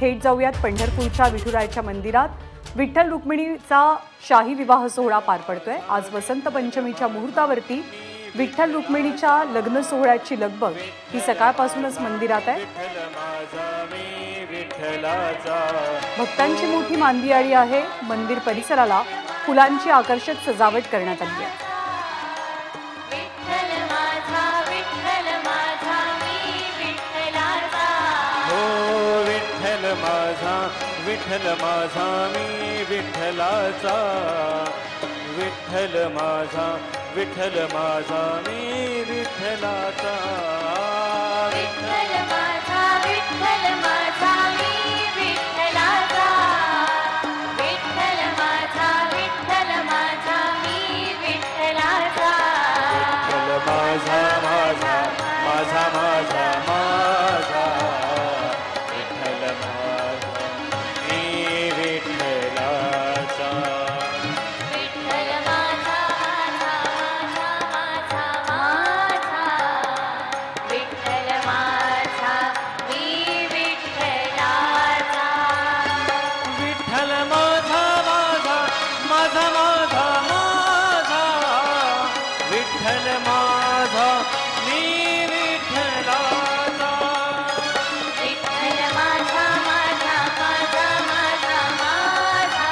थेट जाऊयात पंढरपूरच्या विठुरायाच्या मंदिरात। विठ्ठल रुक्मिणीचा शाही विवाह सोहळा पार पडतोय। आज वसंत पंचमीच्या मुहूर्तावरती विठ्ठल रुक्मिणीच्या लग्न सोहळ्याची लगबग ही सकाळपासूनच मंदिरात आहे। भक्तांची मोठी मांदियाळी आहे। मंदिर परिसराला फुलांची आकर्षक सजावट करण्यात आली आहे। विठ्ठल माझा मी विठ्ठलाचा, विठ्ठल माझा मी विठ्ठलाचा, विठ्ठल माझा मी विठ्ठलाचा, विठ्ठल माझा मी विठ्ठलाचा, विठ्ठल माझा माझा माझा माझा माझा, विठ्ठल माझा मी विठ्ठलाचा, विठ्ठल माझा माझा माझा, विठ्ठल माझा मी विठ्ठलाचा, विठ्ठल माझा माझा माझा माझा माझा, विठ्ठल माझा मी विठ्ठलाचा, विठ्ठल माझा माझा माझा माझा माझा,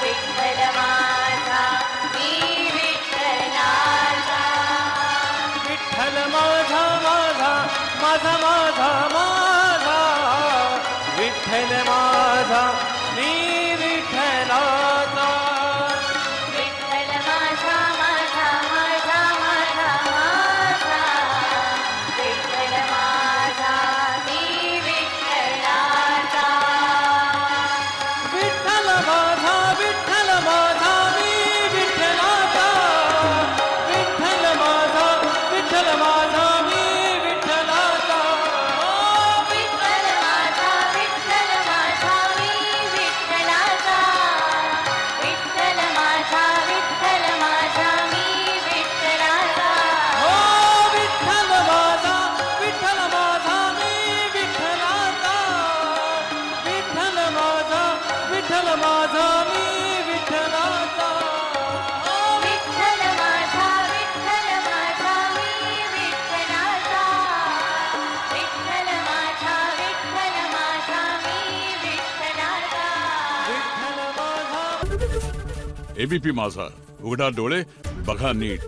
विठ्ठल माझा मी विठ्ठलाचा, विठ्ठल माझा माझा माझा माझा माझा, विठ्ठल माझा मी विठ्ठलाचा, विठ्ठल माझा माझा माझा माझा माझा, विठ्ठल माझा मी विठ्ठलाचा, विठ्ठल माझा मी विठ्ठलाचा, विठ्ठल माझा मी विठ्ठलाचा, विठ्ठल माझा मी विठ्ठलाचा, विठ्ठल माझा मी विठ्ठलाचा, हो विठ्ठल माझा मी विठ्ठलाचा, विठ्ठल माझा मी विठ्ठलाचा, विठ्ठल माझा मी विठ्ठलाचा, विठ्ठल माझा मी विठ्ठलाचा, विठ्ठल माझा। एबीपी माझा, उघडा डोळे बघा नीट।